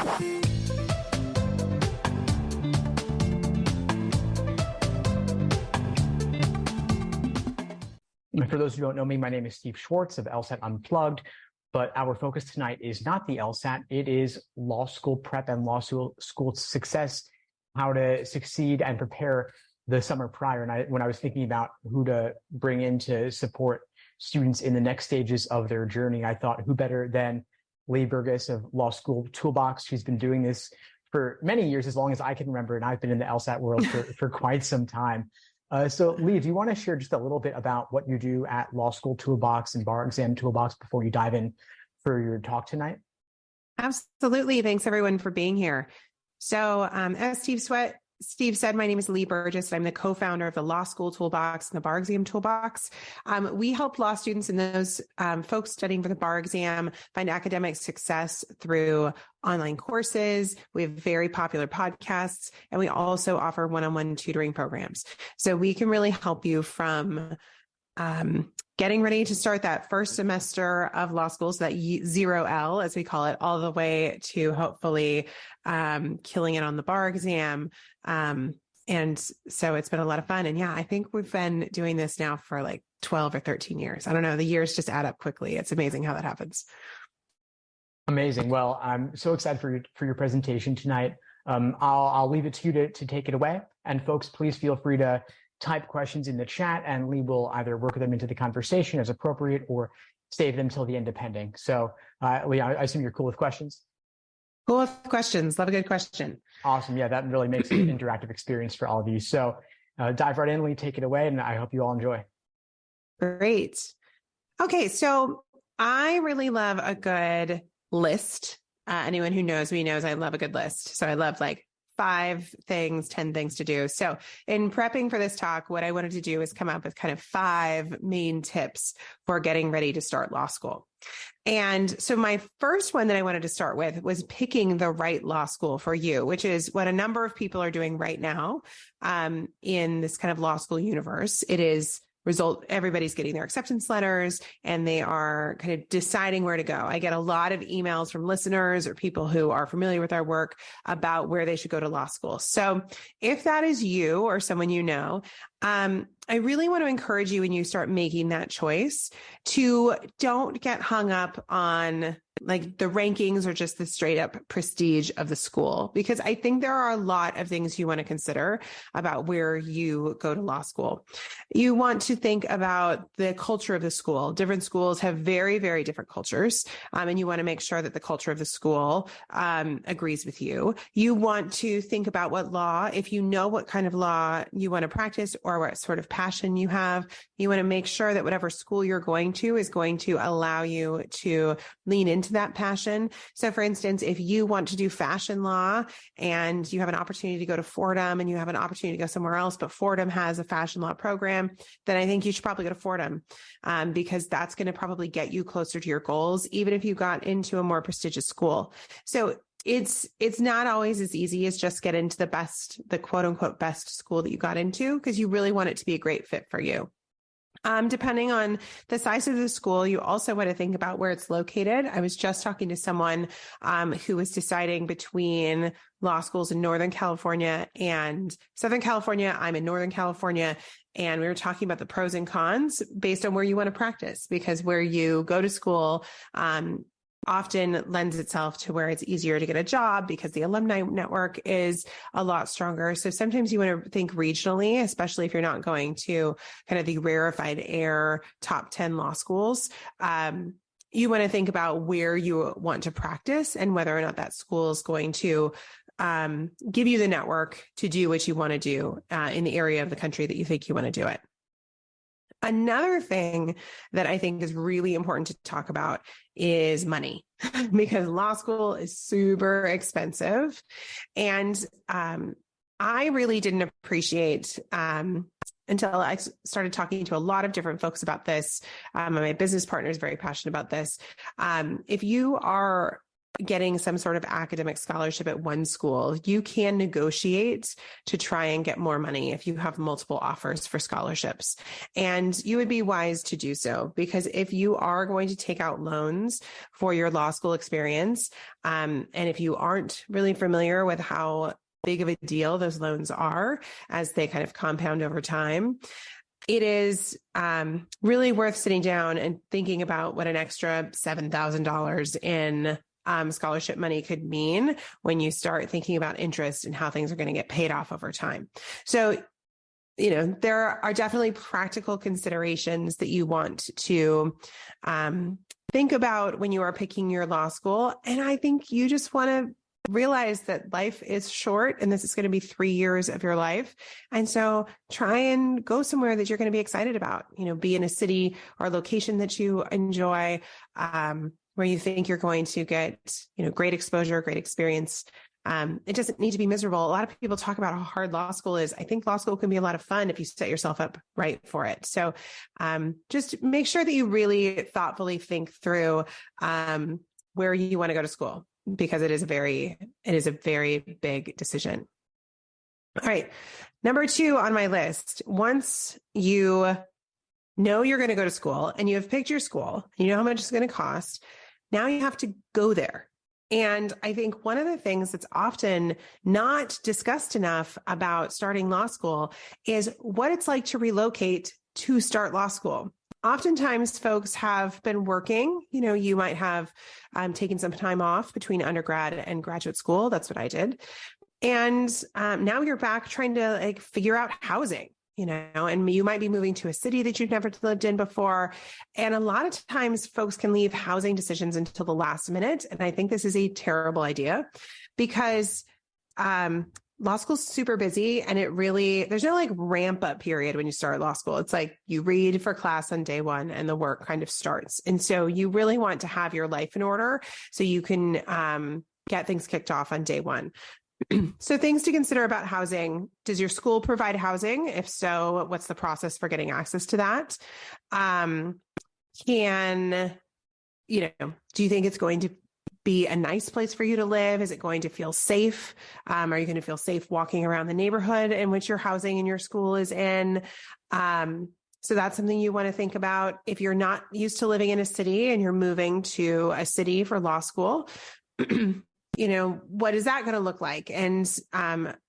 For those who don't know me, my name is Steve Schwartz of LSAT Unplugged, but our focus tonight is not the LSAT. It is law school prep and law school success, how to succeed and prepare the summer prior. And when I was thinking about who to bring in to support students in the next stages of their journey, I thought who better than Lee Burgess of Law School Toolbox. She's been doing this for many years, as long as I can remember, and I've been in the LSAT world for quite some time. So Lee, do you want to share just a little bit about what you do at Law School Toolbox and Bar Exam Toolbox before you dive in for your talk tonight? Absolutely. Thanks everyone for being here. So as Steve said, my name is Lee Burgess. I'm the co-founder of the Law School Toolbox and the Bar Exam Toolbox. We help law students and those folks studying for the bar exam find academic success through online courses. We have very popular podcasts, and we also offer one-on-one tutoring programs. So we can really help you from getting ready to start that first semester of law school, so that 0L, as we call it, all the way to hopefully killing it on the bar exam. And so it's been a lot of fun. And yeah, I think we've been doing this now for like 12 or 13 years. I don't know. The years just add up quickly. It's amazing how that happens. Amazing. Well, I'm so excited for your presentation tonight. I'll leave it to you to take it away. And folks, please feel free to type questions in the chat, and Lee will either work them into the conversation as appropriate or save them till the end depending. So Lee, I assume you're cool with questions? Cool with questions. Love a good question. Awesome. Yeah, that really makes it an interactive experience for all of you. So dive right in, Lee, take it away, and I hope you all enjoy. Great. Okay, so I really love a good list. Anyone who knows me knows I love a good list. So I love like 5 things, 10 things to do. So in prepping for this talk, what I wanted to do is come up with kind of 5 main tips for getting ready to start law school. And so my first one that I wanted to start with was picking the right law school for you, which is what a number of people are doing right now in this kind of law school universe. It is everybody's getting their acceptance letters and they are kind of deciding where to go. I get a lot of emails from listeners or people who are familiar with our work about where they should go to law school. So if that is you or someone you know, I really want to encourage you when you start making that choice to don't get hung up on like the rankings or just the straight up prestige of the school, because I think there are a lot of things you want to consider about where you go to law school. You want to think about the culture of the school. Different schools have very, very different cultures. And you want to make sure that the culture of the school agrees with you. You want to think about what law, if you know what kind of law you want to practice or what sort of passion you have, you want to make sure that whatever school you're going to is going to allow you to lean into that passion. So for instance, if you want to do fashion law and you have an opportunity to go to Fordham and you have an opportunity to go somewhere else, but Fordham has a fashion law program, then I think you should probably go to Fordham because that's going to probably get you closer to your goals, even if you got into a more prestigious school. So it's not always as easy as just get into the quote unquote best school that you got into, because you really want it to be a great fit for you. Depending on the size of the school, you also want to think about where it's located. I was just talking to someone who was deciding between law schools in Northern California and Southern California. I'm in Northern California, and we were talking about the pros and cons based on where you want to practice, because where you go to school often lends itself to where it's easier to get a job because the alumni network is a lot stronger. So sometimes you want to think regionally, especially if you're not going to kind of the rarefied air top 10 law schools. You want to think about where you want to practice and whether or not that school is going to give you the network to do what you want to do in the area of the country that you think you want to do it. Another thing that I think is really important to talk about is money, because law school is super expensive. And I really didn't appreciate until I started talking to a lot of different folks about this. My business partner is very passionate about this. If you are getting some sort of academic scholarship at one school, you can negotiate to try and get more money if you have multiple offers for scholarships. And you would be wise to do so, because if you are going to take out loans for your law school experience, and if you aren't really familiar with how big of a deal those loans are as they kind of compound over time, it is really worth sitting down and thinking about what an extra $7,000 in scholarship money could mean when you start thinking about interest and how things are going to get paid off over time. So, there are definitely practical considerations that you want to think about when you are picking your law school. And I think you just want to realize that life is short and this is going to be 3 years of your life. And so try and go somewhere that you're going to be excited about, be in a city or location that you enjoy, where you think you're going to get, great exposure, great experience. It doesn't need to be miserable. A lot of people talk about how hard law school is. I think law school can be a lot of fun if you set yourself up right for it. So just make sure that you really thoughtfully think through where you want to go to school, because it is a very big decision. All right. Number 2 on my list, once you know you're going to go to school and you have picked your school, you know how much it's going to cost, now you have to go there. And I think one of the things that's often not discussed enough about starting law school is what it's like to relocate to start law school. Oftentimes folks have been working, you might have taken some time off between undergrad and graduate school. That's what I did. And now you're back trying to figure out housing, and you might be moving to a city that you've never lived in before. And a lot of times folks can leave housing decisions until the last minute. And I think this is a terrible idea, because law school's super busy, and there's no ramp up period when you start law school. It's like you read for class on day 1 and the work kind of starts. And so you really want to have your life in order so you can get things kicked off on day 1. So things to consider about housing. Does your school provide housing? If so, what's the process for getting access to that? Do you think it's going to be a nice place for you to live? Is it going to feel safe? Are you going to feel safe walking around the neighborhood in which your housing and your school is in? So that's something you want to think about. If you're not used to living in a city and you're moving to a city for law school, what is that going to look like? And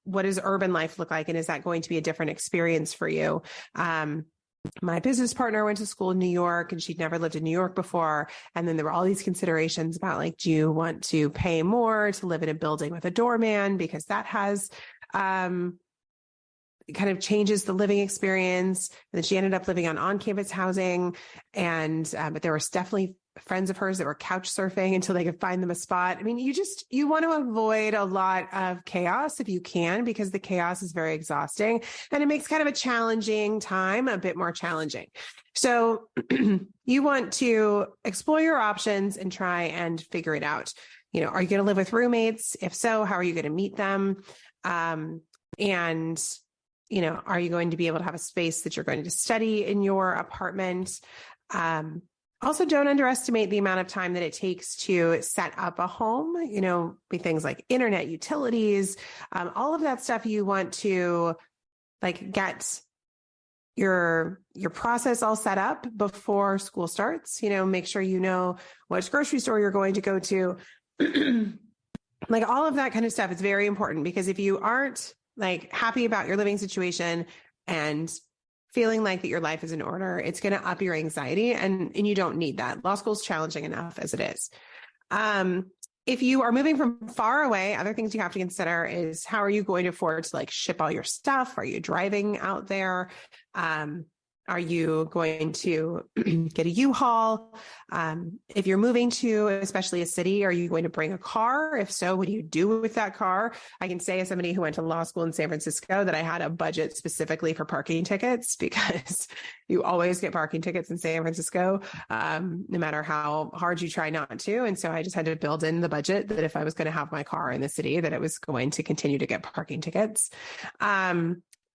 what does urban life look like? And is that going to be a different experience for you? My business partner went to school in New York, and she'd never lived in New York before. And then there were all these considerations about do you want to pay more to live in a building with a doorman? Because that has kind of changes the living experience. And then she ended up living on campus housing. And but there was definitely friends of hers that were couch surfing until they could find them a spot. I mean, you want to avoid a lot of chaos if you can, because the chaos is very exhausting and it makes kind of a challenging time a bit more challenging. So you want to explore your options and try and figure it out. Are you going to live with roommates? If so, how are you going to meet them? And are you going to be able to have a space that you're going to study in your apartment? Also, don't underestimate the amount of time that it takes to set up a home, with things like internet, utilities, all of that stuff. You want to get your process all set up before school starts. Make sure you know which grocery store you're going to go to. All of that kind of stuff is very important, because if you aren't happy about your living situation and feeling like that your life is in order, it's going to up your anxiety, and you don't need that. Law school is challenging enough as it is. If you are moving from far away, other things you have to consider is how are you going to afford to ship all your stuff? Are you driving out there? Are you going to get a U-Haul? If you're moving to especially a city, are you going to bring a car? If so, what do you do with that car? I can say, as somebody who went to law school in San Francisco, that I had a budget specifically for parking tickets, because you always get parking tickets in San Francisco, no matter how hard you try not to. And so I just had to build in the budget that if I was going to have my car in the city, that it was going to continue to get parking tickets.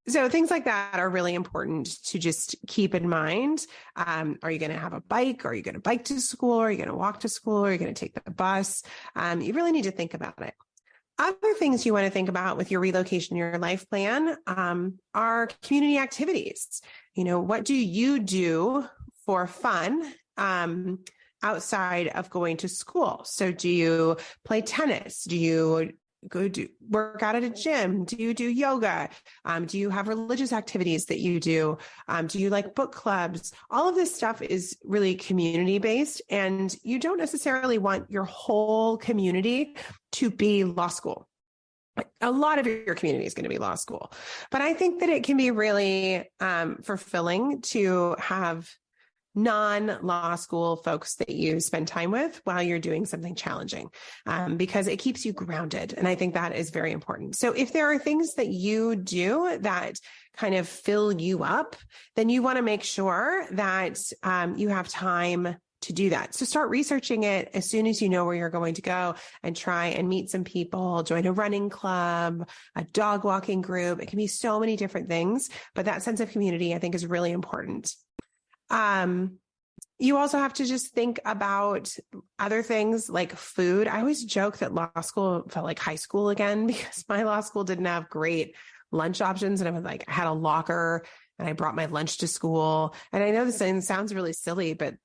So things like that are really important to just keep in mind. Are you going to have a bike? Are you going to bike to school? Are you going to walk to school? Are you going to take the bus? You really need to think about it. Other things you want to think about with your relocation, your life plan, are community activities. What do you do for fun, outside of going to school? So do you play tennis? Do you work out at a gym? Do you do yoga? Do you have religious activities that you do? Do you like book clubs? All of this stuff is really community based, and you don't necessarily want your whole community to be law school. A lot of your community is going to be law school, but I think that it can be really fulfilling to have non-law school folks that you spend time with while you're doing something challenging, because it keeps you grounded. And I think that is very important. So if there are things that you do that kind of fill you up, then you want to make sure that you have time to do that. So start researching it as soon as you know where you're going to go, and try and meet some people, join a running club, a dog walking group. It can be so many different things, but that sense of community, I think, is really important. You also have to just think about other things like food. I always joke that law school felt like high school again, because my law school didn't have great lunch options. And I had a locker, and I brought my lunch to school. And I know this sounds really silly, but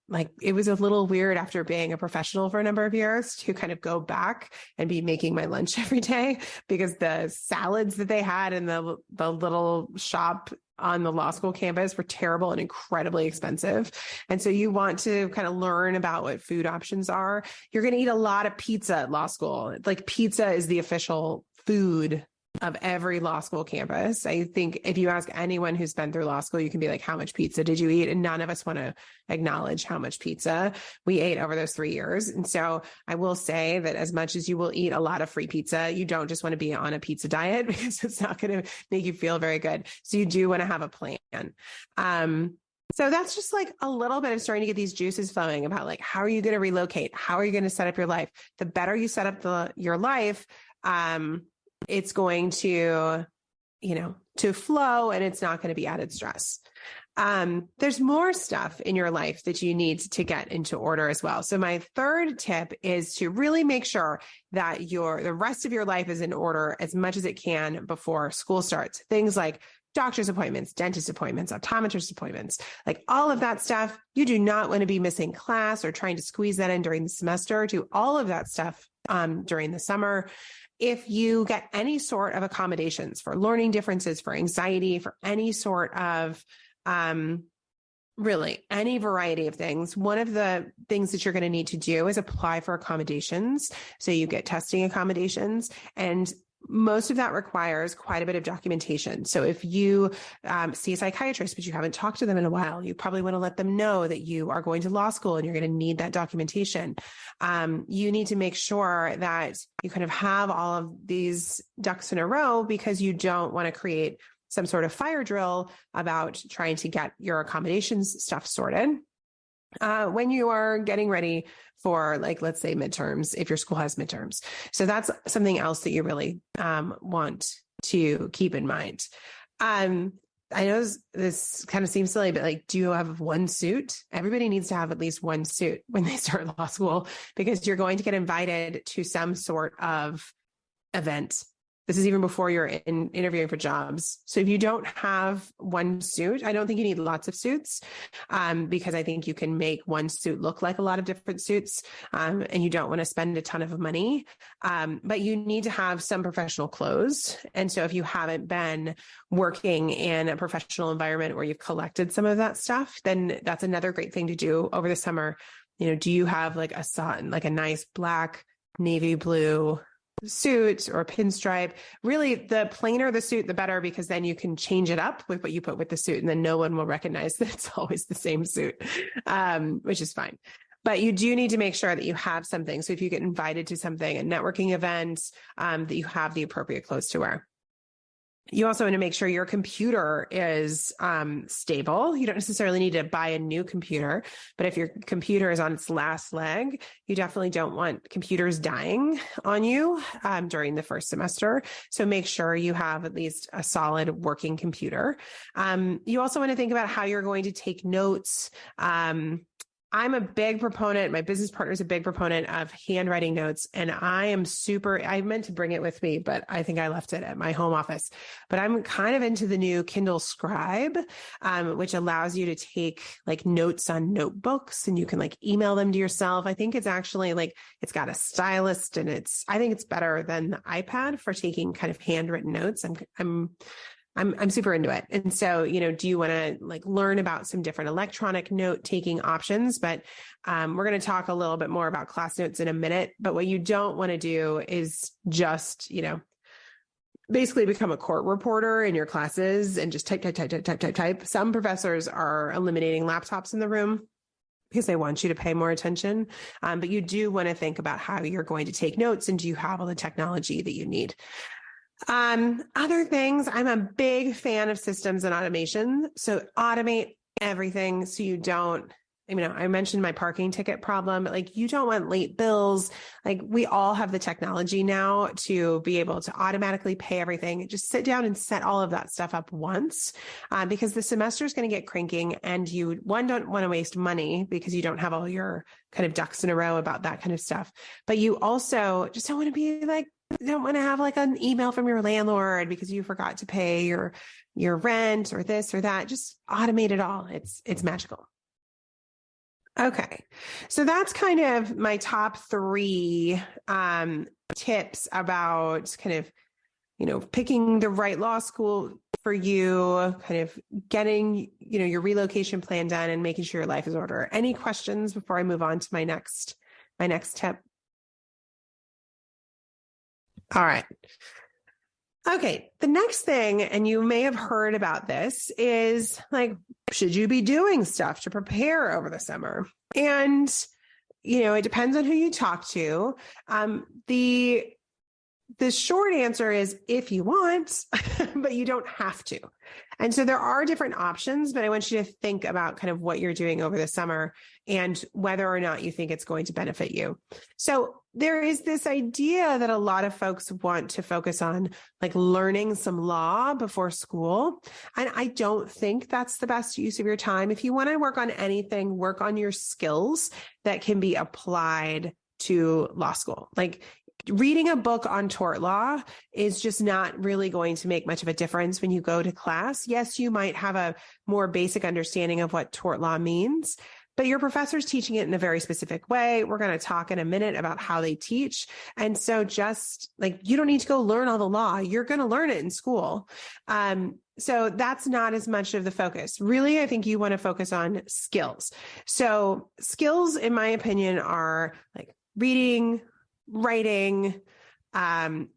it was a little weird after being a professional for a number of years to kind of go back and be making my lunch every day, because the salads that they had in the little shop on the law school campus were terrible and incredibly expensive. And so you want to kind of learn about what food options are. You're going to eat a lot of pizza at law school. Pizza is the official food of every law school campus. I think if you ask anyone who's been through law school, you can be like, how much pizza did you eat? And none of us want to acknowledge how much pizza we ate over those 3 years. And so I will say that as much as you will eat a lot of free pizza, you don't just want to be on a pizza diet, because it's not going to make you feel very good. So you do want to have a plan. So that's just a little bit of starting to get these juices flowing about how are you going to relocate? How are you going to set up your life? The better you set up your life, it's going to flow, and it's not going to be added stress. There's more stuff in your life that you need to get into order as well. So my third tip is to really make sure that the rest of your life is in order as much as it can before school starts. Things like doctor's appointments, dentist appointments, optometrist appointments, all of that stuff. You do not want to be missing class or trying to squeeze that in during the semester. Do all of that stuff during the summer. If you get any sort of accommodations for learning differences, for anxiety, for any sort of really any variety of things, one of the things that you're going to need to do is apply for accommodations. So you get testing accommodations, and most of that requires quite a bit of documentation. So if you see a psychiatrist, but you haven't talked to them in a while, you probably want to let them know that you are going to law school and you're going to need that documentation. You need to make sure that you kind of have all of these ducks in a row, because you don't want to create some sort of fire drill about trying to get your accommodations stuff sorted when you are getting ready for, let's say, midterms, if your school has midterms. So that's something else that you really want to keep in mind. I know this kind of seems silly, but do you have one suit? Everybody needs to have at least one suit when they start law school, because you're going to get invited to some sort of event. This is even before you're interviewing for jobs. So if you don't have one suit, I don't think you need lots of suits, because I think you can make one suit look like a lot of different suits, and you don't want to spend a ton of money. But you need to have some professional clothes. And so if you haven't been working in a professional environment where you've collected some of that stuff, then that's another great thing to do over the summer. Do you have a nice black, navy blue suit or pinstripe? Really, the plainer the suit, the better, because then you can change it up with what you put with the suit, and then no one will recognize that it's always the same suit, which is fine. But you do need to make sure that you have something. So if you get invited to something, a networking event, that you have the appropriate clothes to wear. You also want to make sure your computer is stable. You don't necessarily need to buy a new computer, but if your computer is on its last leg, you definitely don't want computers dying on you during the first semester. So make sure you have at least a solid working computer. You also want to think about how you're going to take notes. I'm a big proponent. My business partner is a big proponent of handwriting notes. And I meant to bring it with me, but I think I left it at my home office. But I'm kind of into the new Kindle Scribe, which allows you to take like notes on notebooks and you can like email them to yourself. I think it's actually like, it's got a stylus and I think it's better than the iPad for taking kind of handwritten notes. I'm super into it. And so, do you want to like learn about some different electronic note taking options? But we're going to talk a little bit more about class notes in a minute. But what you don't want to do is just, basically become a court reporter in your classes and just type. Some professors are eliminating laptops in the room because they want you to pay more attention. But you do want to think about how you're going to take notes and do you have all the technology that you need? Other things, I'm a big fan of systems and automation. So automate everything so you don't, I mentioned my parking ticket problem, but like you don't want late bills. Like we all have the technology now to be able to automatically pay everything. Just sit down and set all of that stuff up once, because the semester is going to get cranking and you, don't want to waste money because you don't have all your kind of ducks in a row about that kind of stuff. But you also just don't want to be like, don't want to have like an email from your landlord because you forgot to pay your rent or this or that. Just automate it all. It's magical. Okay. So that's kind of my top 3 tips about kind of, picking the right law school for you, kind of getting, your relocation plan done and making sure your life is in order. Any questions before I move on to my next tip? All right. Okay. The next thing, and you may have heard about this, is like, should you be doing stuff to prepare over the summer? And, it depends on who you talk to. The short answer is if you want, but you don't have to. And so there are different options, but I want you to think about kind of what you're doing over the summer and whether or not you think it's going to benefit you. So there is this idea that a lot of folks want to focus on like learning some law before school. And I don't think that's the best use of your time. If you want to work on anything, work on your skills that can be applied to law school. Like reading a book on tort law is just not really going to make much of a difference when you go to class. Yes, you might have a more basic understanding of what tort law means, but your professor's teaching it in a very specific way. We're going to talk in a minute about how they teach. And so just like, you don't need to go learn all the law. You're going to learn it in school. So that's not as much of the focus. Really, I think you want to focus on skills. So skills, in my opinion, are like reading, writing,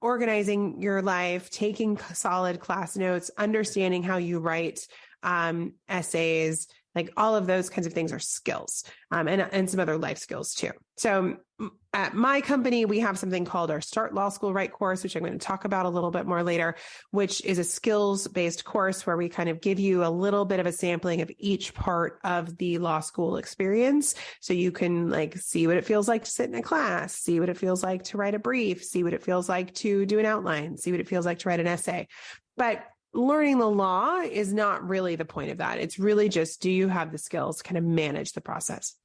organizing your life, taking solid class notes, understanding how you write essays, like all of those kinds of things are skills, and some other life skills too. So at my company, we have something called our Start Law School Right course, which I'm going to talk about a little bit more later, which is a skills-based course where we kind of give you a little bit of a sampling of each part of the law school experience. So you can like see what it feels like to sit in a class, see what it feels like to write a brief, see what it feels like to do an outline, see what it feels like to write an essay. But learning the law is not really the point of that. It's really just, do you have the skills to kind of manage the process?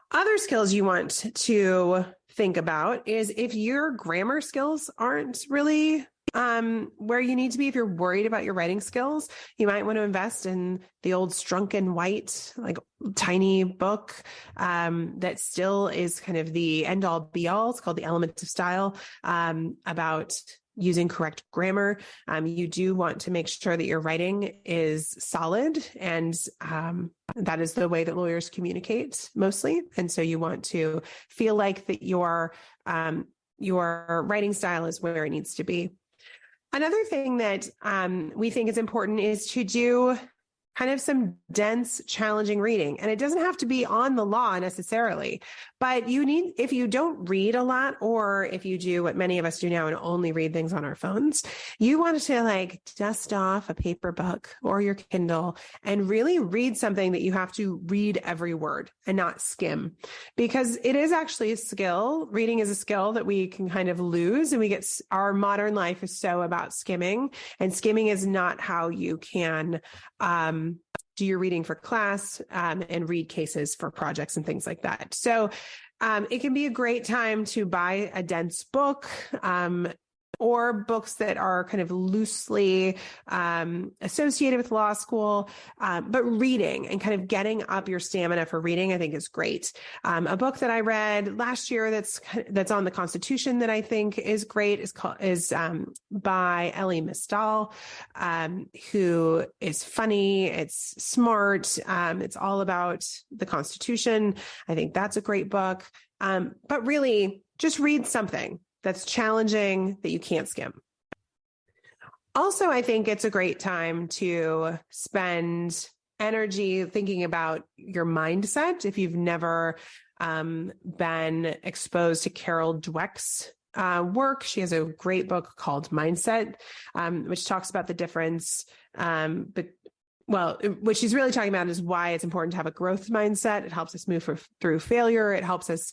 Other skills you want to think about is if your grammar skills aren't really where you need to be, if you're worried about your writing skills, you might want to invest in the old Strunk and White, like tiny book that still is kind of the end all be all. It's called The Elements of Style, about using correct grammar. You do want to make sure that your writing is solid, and that is the way that lawyers communicate mostly. And so you want to feel like that your writing style is where it needs to be. Another thing that we think is important is to do kind of some dense, challenging reading. And it doesn't have to be on the law necessarily, but if you don't read a lot, or if you do what many of us do now and only read things on our phones, you want to like dust off a paper book or your Kindle and really read something that you have to read every word and not skim, because it is actually a skill. Reading is a skill that we can kind of lose, and our modern life is so about skimming, and skimming is not how you can, do your reading for class, and read cases for projects and things like that. So it can be a great time to buy a dense book, or books that are kind of loosely associated with law school, but reading and kind of getting up your stamina for reading, I think, is great. A book that I read last year that's on the Constitution that I think is great is by Elie Mystal, who is funny. It's smart. It's all about the Constitution. I think that's a great book. But really, just read something that's challenging that you can't skim. Also, I think it's a great time to spend energy thinking about your mindset. If you've never been exposed to Carol Dweck's work, she has a great book called Mindset, which talks about the difference. What she's really talking about is why it's important to have a growth mindset. It helps us move through failure. It helps us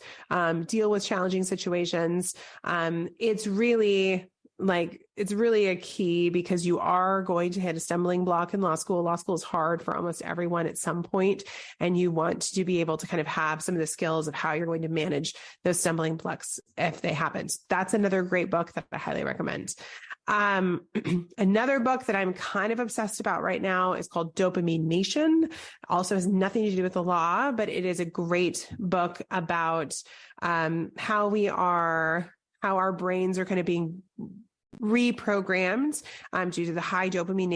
deal with challenging situations. It's really a key, because you are going to hit a stumbling block in law school. Law school is hard for almost everyone at some point, and you want to be able to kind of have some of the skills of how you're going to manage those stumbling blocks if they happen. So that's another great book that I highly recommend. Another book that I'm kind of obsessed about right now is called Dopamine Nation. Also has nothing to do with the law, but it is a great book about how our brains are kind of being reprogrammed due to the high dopamine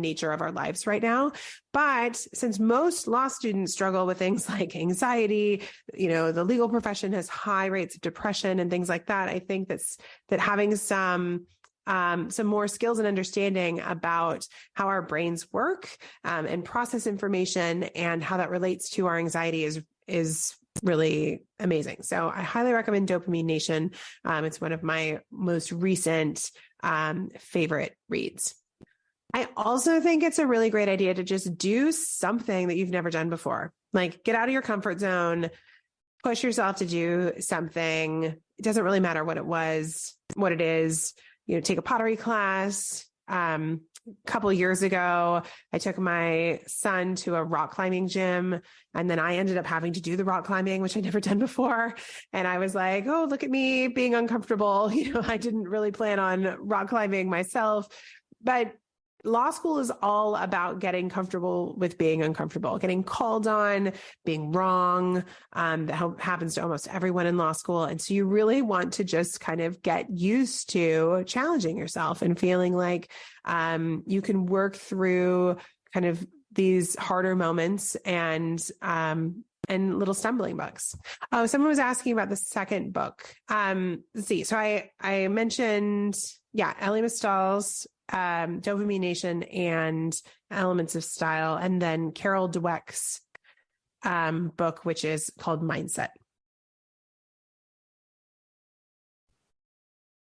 nature of our lives right now. But since most law students struggle with things like anxiety, the legal profession has high rates of depression and things like that, I think that having some more skills and understanding about how our brains work and process information and how that relates to our anxiety is really amazing. So I highly recommend Dopamine Nation. It's one of my most recent favorite reads. I also think it's a really great idea to just do something that you've never done before. Like, get out of your comfort zone, push yourself to do something. It doesn't really matter what it is. Take a pottery class. A couple of years ago, I took my son to a rock climbing gym, and then I ended up having to do the rock climbing, which I'd never done before. And I was like, oh, look at me being uncomfortable. I didn't really plan on rock climbing myself, but law school is all about getting comfortable with being uncomfortable, getting called on, being wrong. That happens to almost everyone in law school. And so you really want to just kind of get used to challenging yourself and feeling like you can work through kind of these harder moments and little stumbling blocks. Oh, someone was asking about the second book. Let's see. So I mentioned, Elie Mystal's Dopamine Nation and Elements of Style, and then Carol Dweck's book, which is called Mindset.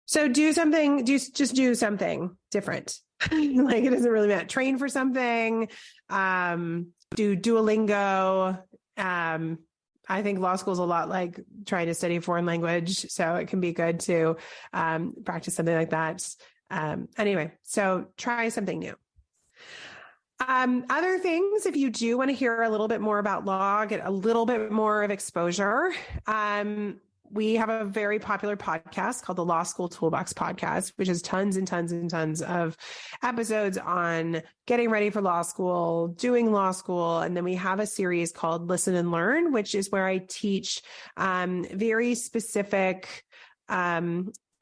So do something different. Like, it doesn't really matter. Train for something, do Duolingo. I think law school is a lot like trying to study a foreign language. So it can be good to practice something like that. Anyway, so try something new. Other things, if you do want to hear a little bit more about law, get a little bit more of exposure, we have a very popular podcast called the Law School Toolbox podcast, which has tons and tons and tons of episodes on getting ready for law school, doing law school. And then we have a series called Listen and Learn, which is where I teach very specific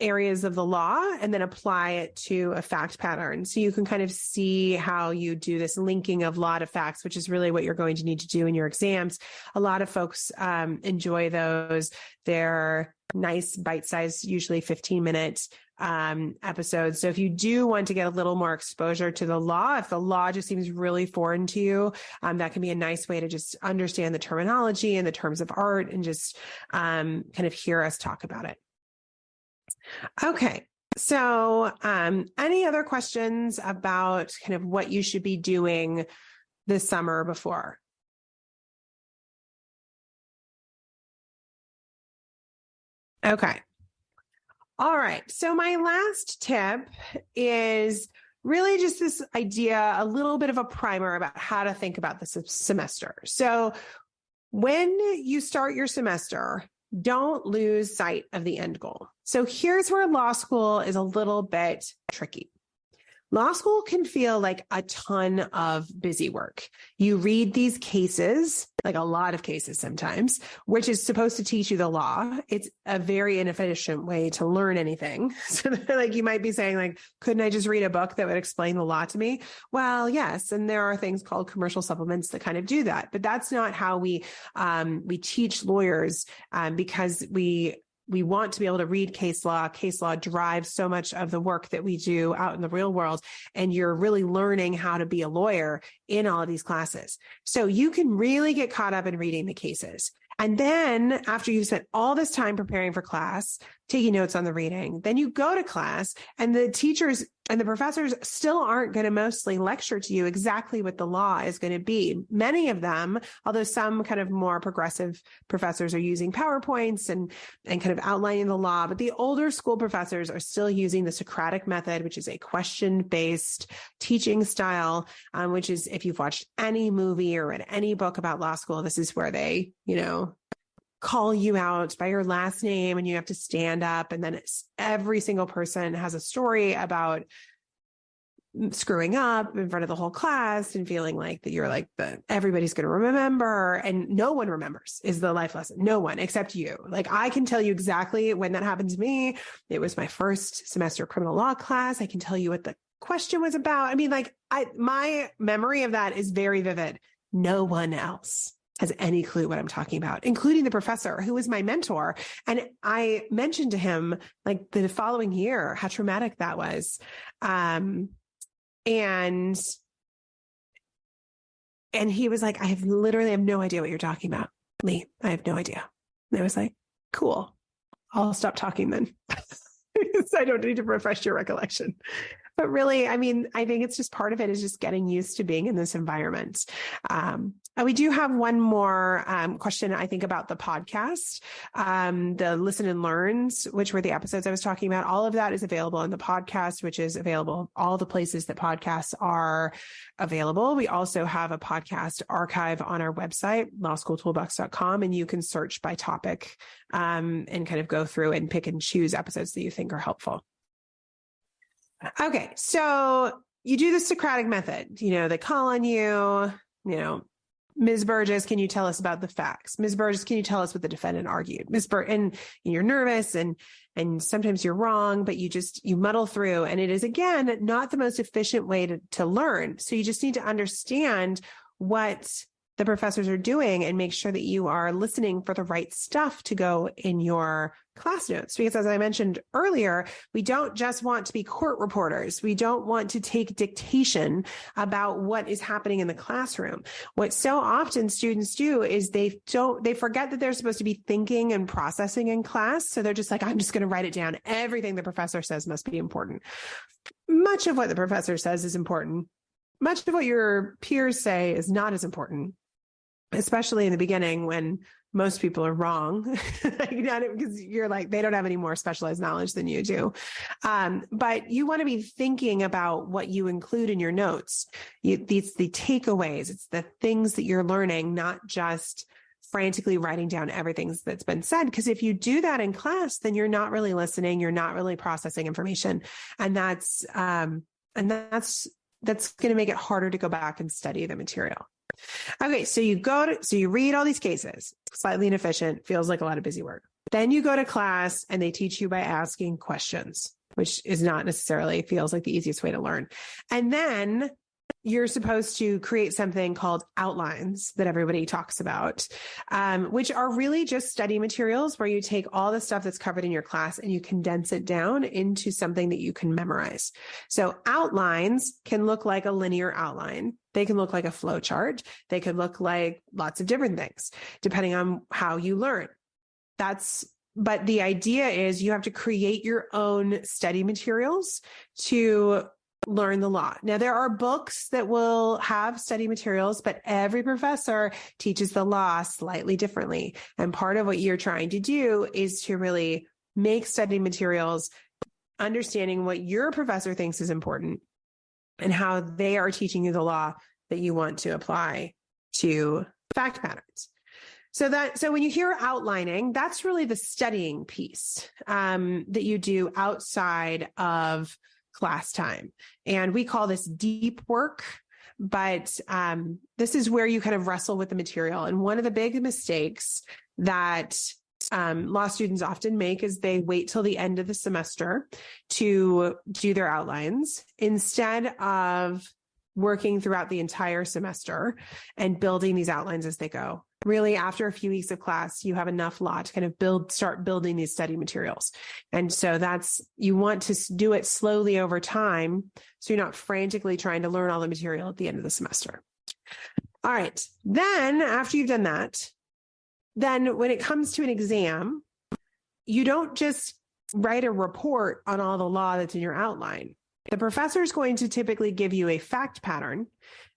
areas of the law and then apply it to a fact pattern. So you can kind of see how you do this linking of law to facts, which is really what you're going to need to do in your exams. A lot of folks enjoy those. They're nice, bite-sized, usually 15-minute episodes. So if you do want to get a little more exposure to the law, if the law just seems really foreign to you, that can be a nice way to just understand the terminology and the terms of art and just kind of hear us talk about it. Okay. So, any other questions about kind of what you should be doing this summer before? Okay. All right. So my last tip is really just this idea, a little bit of a primer about how to think about this semester. So when you start your semester, don't lose sight of the end goal. So here's where law school is a little bit tricky. Law school can feel like a ton of busy work. You read these cases, like a lot of cases sometimes, which is supposed to teach you the law. It's a very inefficient way to learn anything. So like you might be saying like, couldn't I just read a book that would explain the law to me? Well, yes. And there are things called commercial supplements that kind of do that, but that's not how we teach lawyers because we want to be able to read case law. Case law drives so much of the work that we do out in the real world. And you're really learning how to be a lawyer in all of these classes. So you can really get caught up in reading the cases. And then after you've spent all this time preparing for class, taking notes on the reading, then you go to class and the teachers and the professors still aren't going to mostly lecture to you exactly what the law is going to be. Many of them, although some kind of more progressive professors are using PowerPoints and kind of outlining the law, but the older school professors are still using the Socratic method, which is a question-based teaching style, which is if you've watched any movie or read any book about law school, this is where they, call you out by your last name and you have to stand up. And then every single person has a story about screwing up in front of the whole class and feeling like that you're like everybody's going to remember and no one remembers is the life lesson. No one except you. Like I can tell you exactly when that happened to me. It was my first semester criminal law class. I can tell you what the question was about. I mean, my memory of that is very vivid. No one else has any clue what I'm talking about, including the professor who was my mentor. And I mentioned to him like the following year, how traumatic that was. And he was like, I literally have no idea what you're talking about, Lee. I have no idea. And I was like, cool. I'll stop talking then. I don't need to refresh your recollection. But really, I mean, I think it's just part of it is just getting used to being in this environment. We do have one more question, I think, about the podcast, the Listen and Learns, which were the episodes I was talking about. All of that is available in the podcast, which is available all the places that podcasts are available. We also have a podcast archive on our website, lawschooltoolbox.com, and you can search by topic and kind of go through and pick and choose episodes that you think are helpful. Okay, so you do the Socratic method. They call on you, Ms. Burgess, can you tell us about the facts? Ms. Burgess, can you tell us what the defendant argued? And you're nervous and sometimes you're wrong, but you muddle through. And it is, again, not the most efficient way to learn. So you just need to understand what the professors are doing and make sure that you are listening for the right stuff to go in your class notes. Because as I mentioned earlier, we don't just want to be court reporters. We don't want to take dictation about what is happening in the classroom. What so often students do is they forget that they're supposed to be thinking and processing in class. So they're just like, I'm just going to write it down. Everything the professor says must be important. Much of what the professor says is important. Much of what your peers say is not as important, especially in the beginning when most people are wrong, because you're like, they don't have any more specialized knowledge than you do. But you want to be thinking about what you include in your notes. It's the takeaways. It's the things that you're learning, not just frantically writing down everything that's been said. Because if you do that in class, then you're not really listening. You're not really processing information. And that's going to make it harder to go back and study the material. Okay, so you read all these cases, slightly inefficient, feels like a lot of busy work. Then you go to class and they teach you by asking questions, which is not necessarily feels like the easiest way to learn. And then you're supposed to create something called outlines that everybody talks about, which are really just study materials where you take all the stuff that's covered in your class and you condense it down into something that you can memorize. So outlines can look like a linear outline. They can look like a flow chart. They could look like lots of different things, depending on how you learn. But the idea is you have to create your own study materials to learn the law. Now, there are books that will have study materials, but every professor teaches the law slightly differently. And part of what you're trying to do is to really make study materials, understanding what your professor thinks is important and how they are teaching you the law that you want to apply to fact patterns. So when you hear outlining, that's really the studying piece that you do outside of class time. And we call this deep work, but this is where you kind of wrestle with the material. And one of the big mistakes that law students often make is they wait till the end of the semester to do their outlines instead of working throughout the entire semester and building these outlines as they go. Really, after a few weeks of class, you have enough law to kind of start building these study materials. And so you want to do it slowly over time, so you're not frantically trying to learn all the material at the end of the semester. All right. Then after you've done that, then when it comes to an exam, you don't just write a report on all the law that's in your outline. The professor is going to typically give you a fact pattern,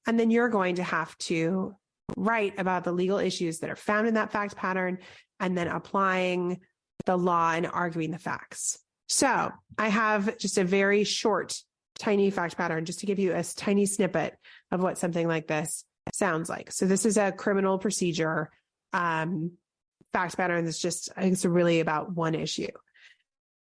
and then you're going to have to write about the legal issues that are found in that fact pattern and then applying the law and arguing the facts. So I have just a very short, tiny fact pattern just to give you a tiny snippet of what something like this sounds like. So this is a criminal procedure fact pattern that's it's really about one issue.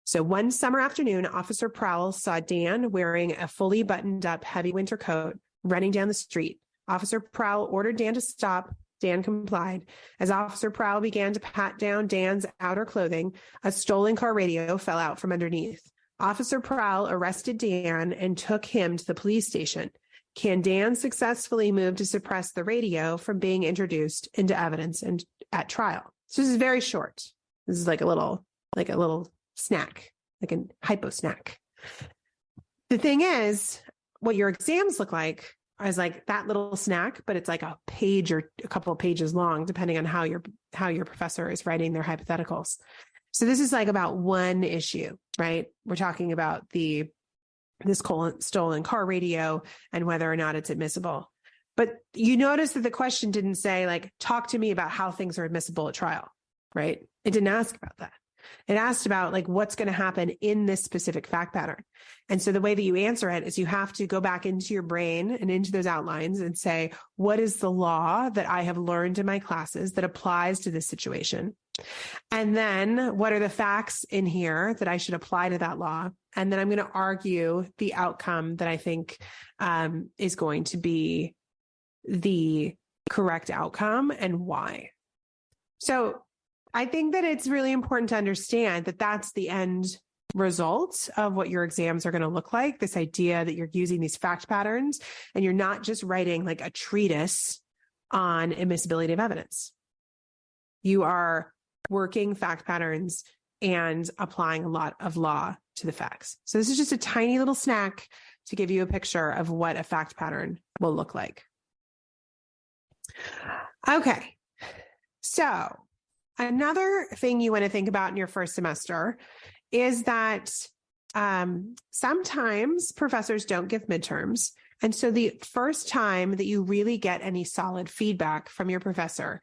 So one summer afternoon, Officer Prowl saw Dan wearing a fully buttoned up heavy winter coat running down the street. Officer Prowl ordered Dan to stop. Dan complied. As Officer Prowl began to pat down Dan's outer clothing, a stolen car radio fell out from underneath. Officer Prowl arrested Dan and took him to the police station. Can Dan successfully move to suppress the radio from being introduced into evidence and at trial? So this is very short. This is like a little snack, like a hypo snack. The thing is, what your exams look like is like that little snack, but it's like a page or a couple of pages long, depending on how your professor is writing their hypotheticals. So this is like about one issue, right? We're talking about this stolen car radio and whether or not it's admissible. But you notice that the question didn't say like, talk to me about how things are admissible at trial, right? It didn't ask about that. It asked about like what's going to happen in this specific fact pattern. And so the way that you answer it is you have to go back into your brain and into those outlines and say, what is the law that I have learned in my classes that applies to this situation? And then what are the facts in here that I should apply to that law? And then I'm going to argue the outcome that I think is going to be the correct outcome and why. So I think that it's really important to understand that that's the end result of what your exams are going to look like. This idea that you're using these fact patterns and you're not just writing like a treatise on admissibility of evidence. You are working fact patterns and applying a lot of law to the facts. So this is just a tiny little snack to give you a picture of what a fact pattern will look like. Okay. So another thing you want to think about in your first semester is that sometimes professors don't give midterms. And so the first time that you really get any solid feedback from your professor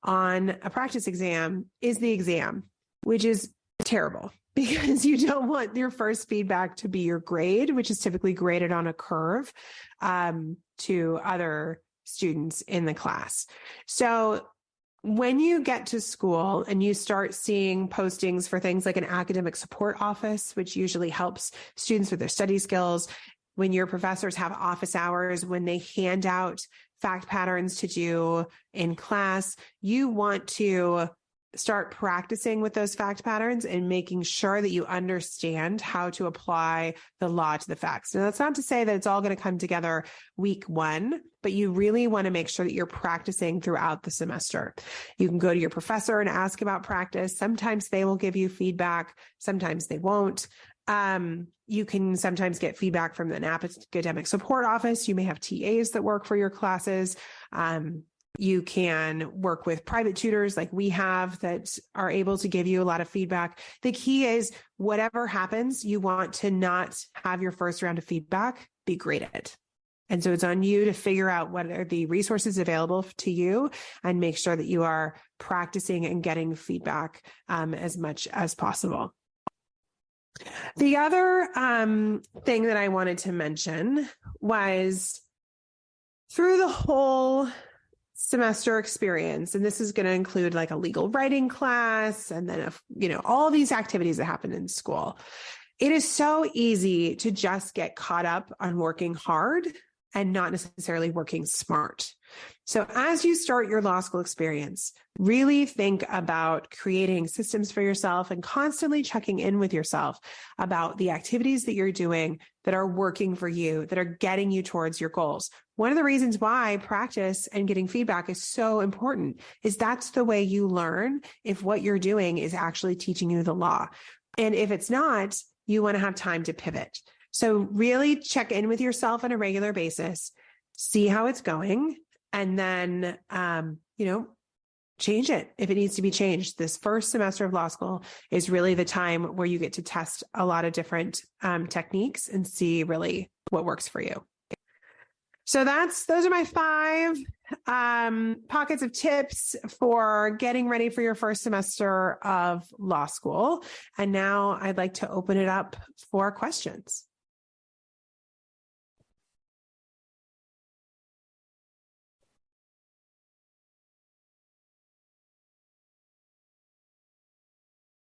on a practice exam is the exam, which is terrible because you don't want your first feedback to be your grade, which is typically graded on a curve to other students in the class. So when you get to school and you start seeing postings for things like an academic support office, which usually helps students with their study skills, when your professors have office hours, when they hand out fact patterns to do in class. You want to start practicing with those fact patterns and making sure that you understand how to apply the law to the facts. Now, that's not to say that it's all going to come together week one, but you really want to make sure that you're practicing throughout the semester. You can go to your professor and ask about practice. Sometimes they will give you feedback. Sometimes they won't. You can sometimes get feedback from an academic support office. You may have TAs that work for your classes. You can work with private tutors like we have that are able to give you a lot of feedback. The key is whatever happens, you want to not have your first round of feedback be graded. And so it's on you to figure out what are the resources available to you and make sure that you are practicing and getting feedback as much as possible. The other thing that I wanted to mention was through the whole semester experience, and this is going to include like a legal writing class and then, all these activities that happen in school. It is so easy to just get caught up on working hard and not necessarily working smart. So as you start your law school experience, really think about creating systems for yourself and constantly checking in with yourself about the activities that you're doing that are working for you, that are getting you towards your goals. One of the reasons why practice and getting feedback is so important is that's the way you learn if what you're doing is actually teaching you the law. And if it's not, you want to have time to pivot. So really check in with yourself on a regular basis, see how it's going, and then, change it if it needs to be changed. This first semester of law school is really the time where you get to test a lot of different techniques and see really what works for you. So those are my 5 pockets of tips for getting ready for your first semester of law school. And now I'd like to open it up for questions.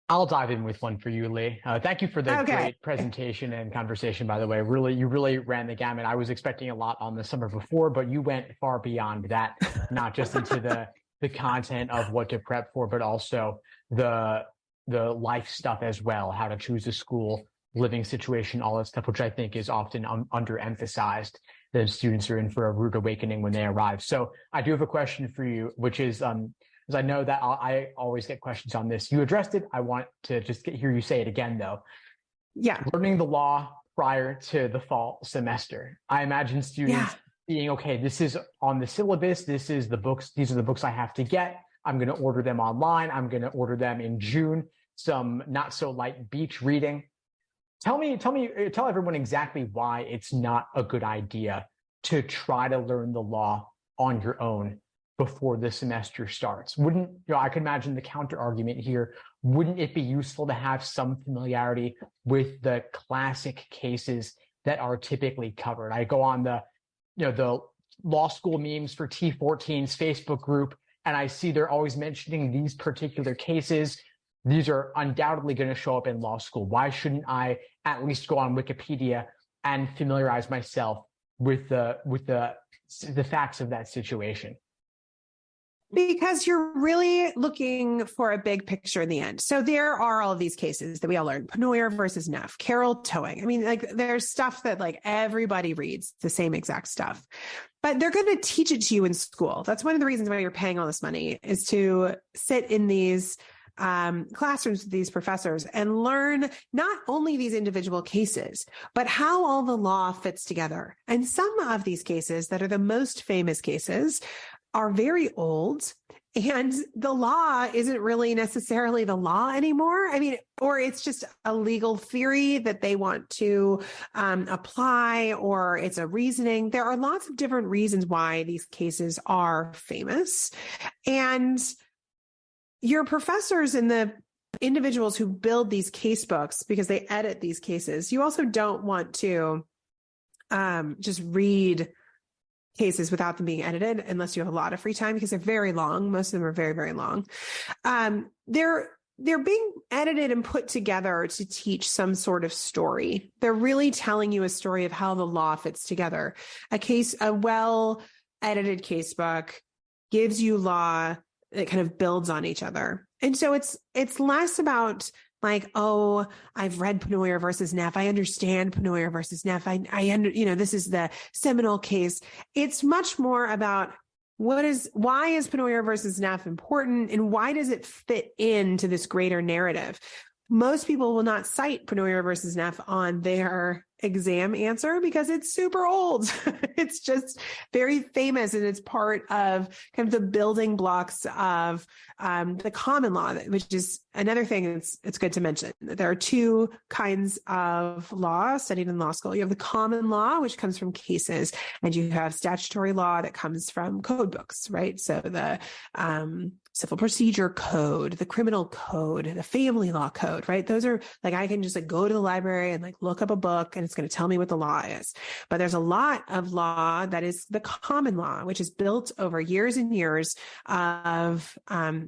I'll dive in with one for you, Lee. Thank you for the great presentation and conversation, by the way. You really ran the gamut. I was expecting a lot on the summer before, but you went far beyond that, not just into the content of what to prep for, but also the life stuff as well, how to choose a school, living situation, all that stuff, which I think is often underemphasized, that students are in for a rude awakening when they arrive. So I do have a question for you, which is, because I know that I always get questions on this. You addressed it. I want to just hear you say it again, though. Yeah. Learning the law prior to the fall semester. I imagine students being, okay, this is on the syllabus. These are the books I have to get. I'm going to order them online. I'm going to order them in June. Some not so light beach reading. Tell everyone exactly why it's not a good idea to try to learn the law on your own before the semester starts. I could imagine the counter argument here, wouldn't it be useful to have some familiarity with the classic cases that are typically covered? I go on the law school memes for T14's Facebook group, and I see they're always mentioning these particular cases. These are undoubtedly going to show up in law school. Why shouldn't I at least go on Wikipedia and familiarize myself with the facts of that situation? Because you're really looking for a big picture in the end. So there are all of these cases that we all learned. Penoyer versus Neff, Carroll towing. I mean, there's stuff that everybody reads the same exact stuff, but they're going to teach it to you in school. That's one of the reasons why you're paying all this money, is to sit in these classrooms with these professors and learn not only these individual cases, but how all the law fits together. And some of these cases that are the most famous cases are very old, and the law isn't really necessarily the law anymore. I mean, or it's just a legal theory that they want to apply, or it's a reasoning. There are lots of different reasons why these cases are famous. And your professors and the individuals who build these case books, because they edit these cases, you also don't want to just read cases without them being edited unless you have a lot of free time, because they're very long. Most of them are very, very long. They're being edited and put together to teach some sort of story. They're really telling you a story of how the law fits together. A edited casebook, gives you law that kind of builds on each other. And so it's less about like, oh, I've read Pennoyer versus Neff. I understand Pennoyer versus Neff. This is the seminal case. It's much more about why is Pennoyer versus Neff important, and why does it fit into this greater narrative? Most people will not cite Pennoyer versus Neff on their exam answer because it's super old. It's just very famous, and it's part of kind of the building blocks of the common law, which is another thing it's good to mention. There are two kinds of law studied in law school. You have the common law, which comes from cases, and you have statutory law that comes from code books, right? So the civil procedure code, the criminal code, the family law code, right? Those are like, I can just like go to the library and like look up a book and it's going to tell me what the law is. But there's a lot of law that is the common law, which is built over years and years of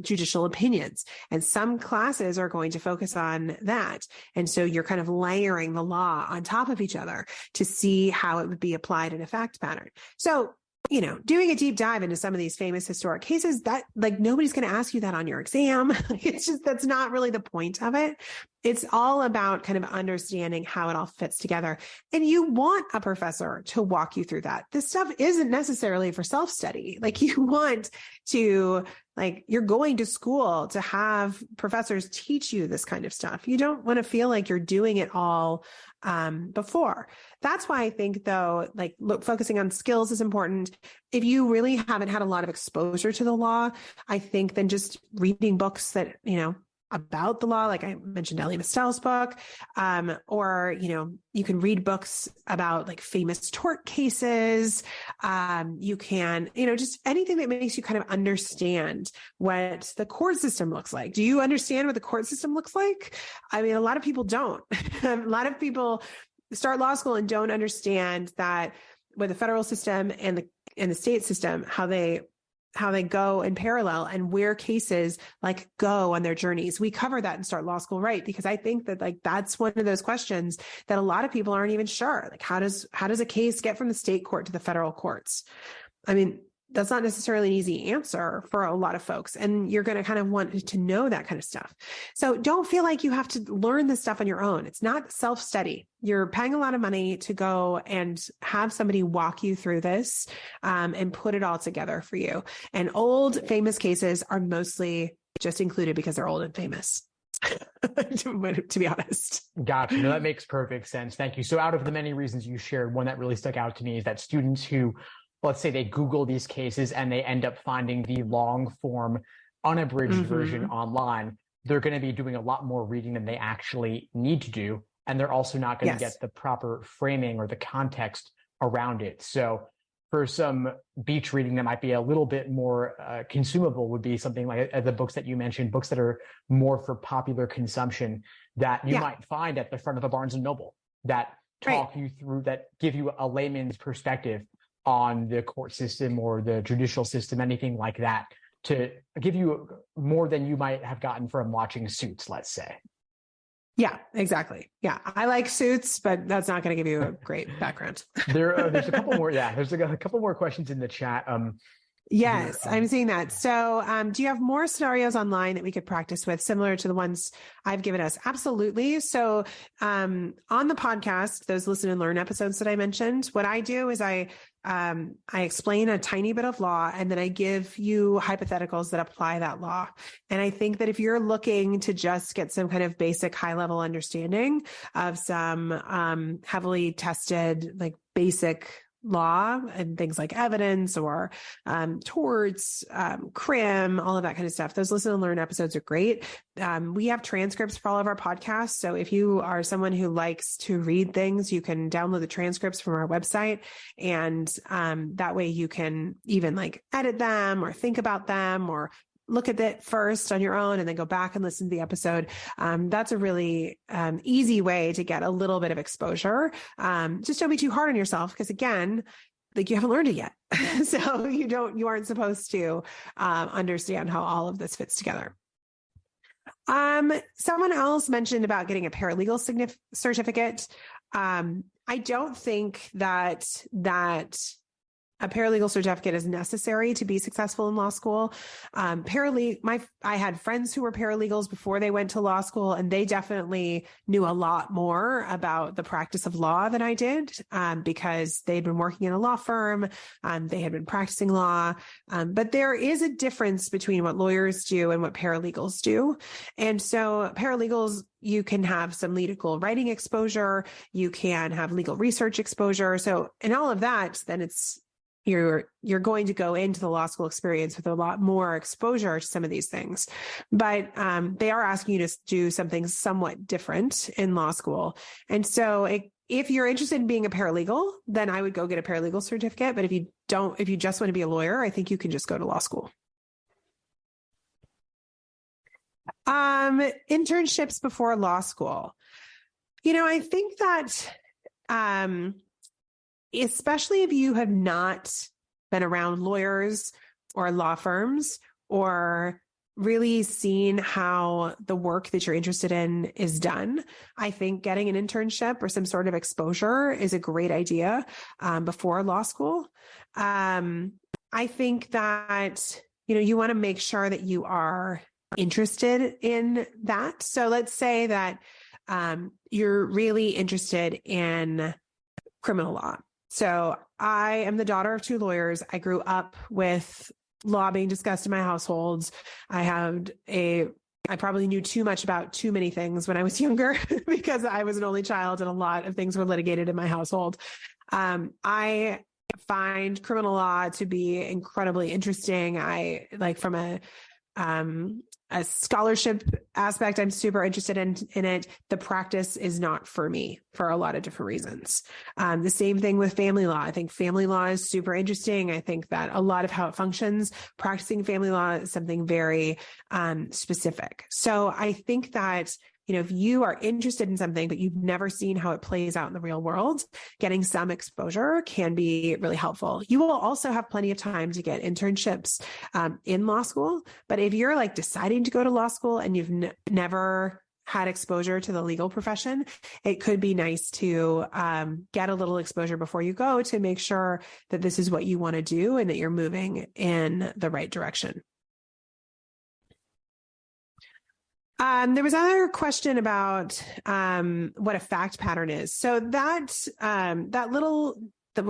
judicial opinions. And some classes are going to focus on that. And so you're kind of layering the law on top of each other to see how it would be applied in a fact pattern. So doing a deep dive into some of these famous historic cases, that like nobody's going to ask you that on your exam. It's just, that's not really the point of it. It's all about kind of understanding how it all fits together. And you want a professor to walk you through that. This stuff isn't necessarily for self-study. Like you want to, like you're going to school to have professors teach you this kind of stuff. You don't want to feel like you're doing it all before. That's why I think though, like focusing on skills is important. If you really haven't had a lot of exposure to the law, I think then just reading books that, about the law, like I mentioned Elie Mystel's book, or, you can read books about like famous tort cases. You can, just anything that makes you kind of understand what the court system looks like. Do you understand what the court system looks like? I mean, a lot of people don't. A lot of people start law school and don't understand that with the federal system and the state system, how they go in parallel and where cases like go on their journeys. We cover that in Start Law School, right? Because I think that like, that's one of those questions that a lot of people aren't even sure. Like, how does a case get from the state court to the federal courts? I mean, that's not necessarily an easy answer for a lot of folks. And you're going to kind of want to know that kind of stuff. So don't feel like you have to learn this stuff on your own. It's not self-study. You're paying a lot of money to go and have somebody walk you through this and put it all together for you. And old famous cases are mostly just included because they're old and famous. to be honest. Gotcha. No, that makes perfect sense. Thank you. So out of the many reasons you shared, one that really stuck out to me is that students who, let's say they Google these cases and they end up finding the long form unabridged version online, they're going to be doing a lot more reading than they actually need to do. And they're also not going to get the proper framing or the context around it. So for some beach reading that might be a little bit more consumable would be something like the books that you mentioned, books that are more for popular consumption that you might find at the front of a Barnes and Noble that talk you through, that give you a layman's perspective on the court system or the judicial system, anything like that, to give you more than you might have gotten from watching Suits, let's say. Yeah, exactly. Yeah. I like Suits, but that's not going to give you a great background. There's a couple more. Yeah. There's a couple more questions in the chat. Yes, I'm seeing that. So do you have more scenarios online that we could practice with, similar to the ones I've given us? Absolutely. So on the podcast, those listen and learn episodes that I mentioned, what I do is I explain a tiny bit of law, and then I give you hypotheticals that apply that law. And I think that if you're looking to just get some kind of basic high level understanding of some heavily tested, like basic law and things like evidence or torts, crim, all of that kind of stuff, those listen and learn episodes are great. We have transcripts for all of our podcasts. So if you are someone who likes to read things, you can download the transcripts from our website. And that way you can even like edit them or think about them or look at it first on your own and then go back and listen to the episode. That's a really easy way to get a little bit of exposure. Just don't be too hard on yourself, because again, like you haven't learned it yet. So you aren't supposed to understand how all of this fits together. Someone else mentioned about getting a paralegal certificate. I don't think that a paralegal certificate is necessary to be successful in law school. I had friends who were paralegals before they went to law school, and they definitely knew a lot more about the practice of law than I did, because they'd been working in a law firm. They had been practicing law. But there is a difference between what lawyers do and what paralegals do. And so paralegals, you can have some legal writing exposure. You can have legal research exposure. So in all of that, then you're going to go into the law school experience with a lot more exposure to some of these things. But they are asking you to do something somewhat different in law school. And so if you're interested in being a paralegal, then I would go get a paralegal certificate. But if you just want to be a lawyer, I think you can just go to law school. Internships before law school. I think that especially if you have not been around lawyers or law firms or really seen how the work that you're interested in is done, I think getting an internship or some sort of exposure is a great idea before law school. I think that, you want to make sure that you are interested in that. So let's say that you're really interested in criminal law. So I am the daughter of 2 lawyers. I grew up with law being discussed in my households. I probably knew too much about too many things when I was younger because I was an only child and a lot of things were litigated in my household. I find criminal law to be incredibly interesting. I like from a scholarship aspect, I'm super interested in it. The practice is not for me for a lot of different reasons. The same thing with family law. I think family law is super interesting. I think that a lot of how it functions, practicing family law is something very specific. So I think that if you are interested in something, but you've never seen how it plays out in the real world, getting some exposure can be really helpful. You will also have plenty of time to get internships in law school. But if you're like deciding to go to law school and you've never had exposure to the legal profession, it could be nice to get a little exposure before you go to make sure that this is what you want to do and that you're moving in the right direction. There was another question about what a fact pattern is. So what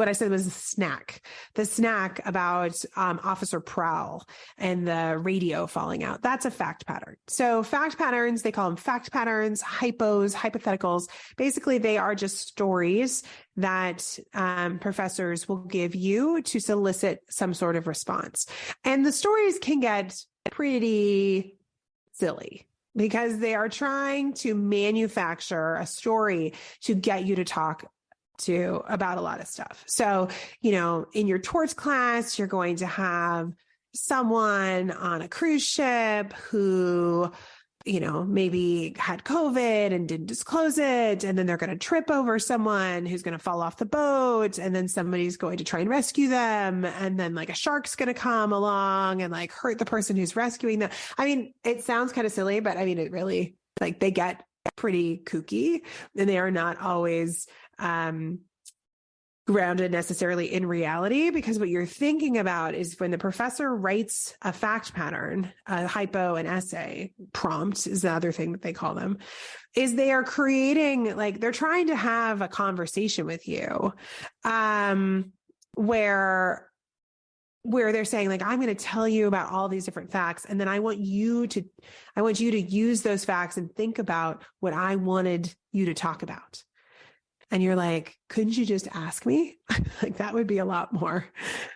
I said was the snack about Officer Prowl and the radio falling out. That's a fact pattern. So fact patterns, they call them fact patterns, hypos, hypotheticals. Basically, they are just stories that professors will give you to solicit some sort of response. And the stories can get pretty silly, because they are trying to manufacture a story to get you to talk about a lot of stuff. So, in your torts class, you're going to have someone on a cruise ship who, maybe had COVID and didn't disclose it. And then they're going to trip over someone who's going to fall off the boat. And then somebody's going to try and rescue them. And then like a shark's going to come along and like hurt the person who's rescuing them. I mean, it sounds kind of silly, but I mean, it really, like, they get pretty kooky and they are not always, grounded necessarily in reality, because what you're thinking about is when the professor writes a fact pattern, a hypo, an essay, prompt is the other thing that they call them, is they are creating, like, they're trying to have a conversation with you, where they're saying, like, I'm going to tell you about all these different facts. And then I want you to use those facts and think about what I wanted you to talk about. And you're like, couldn't you just ask me? Like, that would be a lot more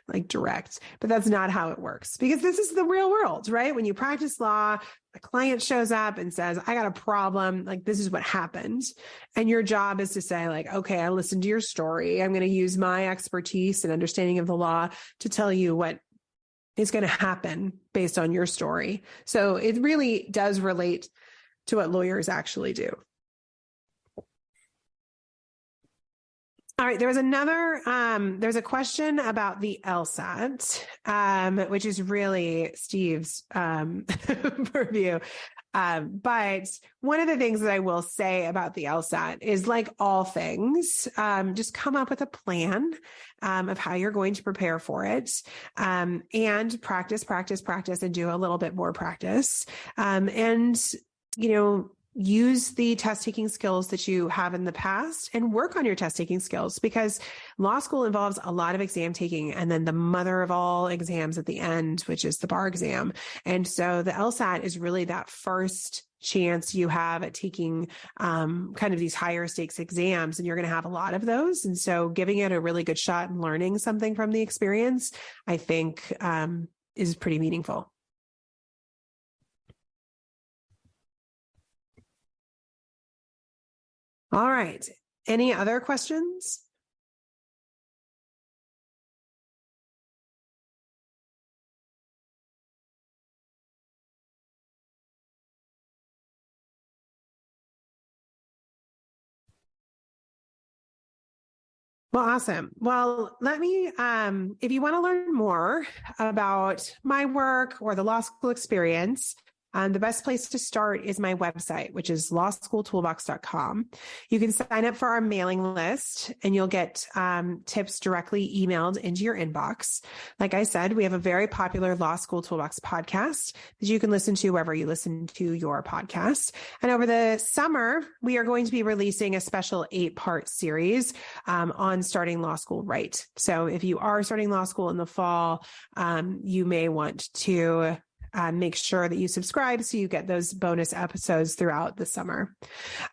like direct, but that's not how it works, because this is the real world, right? When you practice law, a client shows up and says, I got a problem. Like, this is what happened. And your job is to say, like, okay, I listened to your story. I'm going to use my expertise and understanding of the law to tell you what is going to happen based on your story. So it really does relate to what lawyers actually do. All right. There was there's a question about the LSAT, which is really Steve's purview. But one of the things that I will say about the LSAT is, like all things, just come up with a plan of how you're going to prepare for it, and practice, and do a little bit more practice. And, use the test taking skills that you have in the past and work on your test taking skills, because law school involves a lot of exam taking, and then the mother of all exams at the end, which is the bar exam. And so the LSAT is really that first chance you have at taking kind of these higher stakes exams, and you're going to have a lot of those. And so giving it a really good shot and learning something from the experience, I think, is pretty meaningful. All right. Any other questions? Well, awesome. Well, let me, if you want to learn more about my work or the law school experience, the best place to start is my website, which is lawschooltoolbox.com. You can sign up for our mailing list, and you'll get tips directly emailed into your inbox. Like I said, we have a very popular Law School Toolbox podcast that you can listen to wherever you listen to your podcast. And over the summer, we are going to be releasing a special 8-part series on starting law school right. So if you are starting law school in the fall, you may want to make sure that you subscribe so you get those bonus episodes throughout the summer.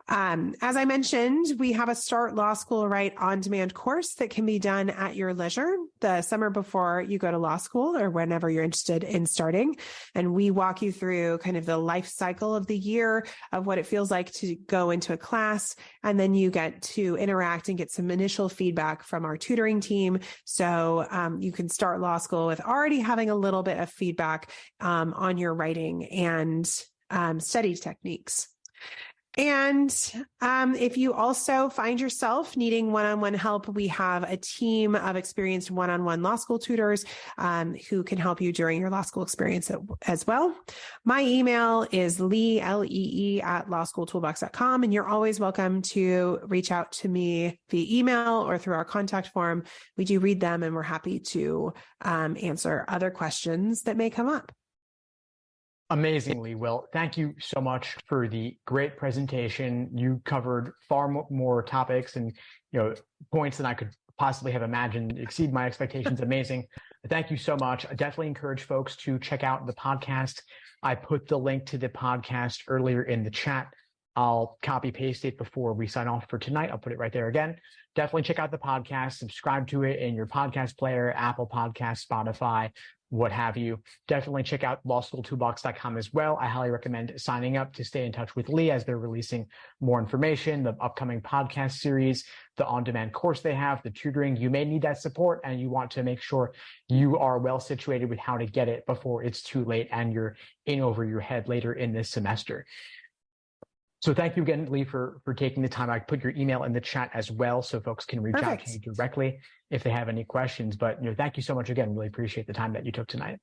As I mentioned, we have a Start Law School Right on-demand course that can be done at your leisure the summer before you go to law school or whenever you're interested in starting. And we walk you through kind of the life cycle of the year of what it feels like to go into a class. And then you get to interact and get some initial feedback from our tutoring team. So you can start law school with already having a little bit of feedback on your writing and study techniques. And if you also find yourself needing one-on-one help, we have a team of experienced one-on-one law school tutors who can help you during your law school experience as well. My email is lee, L-E-E, at lawschooltoolbox.com, and you're always welcome to reach out to me via email or through our contact form. We do read them, and we're happy to answer other questions that may come up. Amazingly, Will. Thank you so much for the great presentation. You covered far more topics and points than I could possibly have imagined. Exceed my expectations. Amazing. Thank you so much. I definitely encourage folks to check out the podcast. I put the link to the podcast earlier in the chat. I'll copy paste it before we sign off for tonight. I'll put it right there again. Definitely check out the podcast, subscribe to it in your podcast player, Apple Podcasts, Spotify, what have you. Definitely check out lawschooltoolbox.com as well. I highly recommend signing up to stay in touch with Lee as they're releasing more information, the upcoming podcast series, the on-demand course they have, the tutoring. You may need that support, and you want to make sure you are well situated with how to get it before it's too late and you're in over your head later in this semester. So thank you again, Lee, for taking the time. I put your email in the chat as well, so folks can reach out to you directly if they have any questions. But thank you so much again. Really appreciate the time that you took tonight.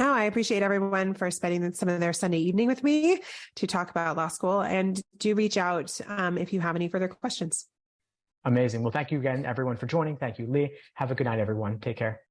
Oh, I appreciate everyone for spending some of their Sunday evening with me to talk about law school. And do reach out if you have any further questions. Amazing. Well, thank you again, everyone, for joining. Thank you, Lee. Have a good night, everyone. Take care.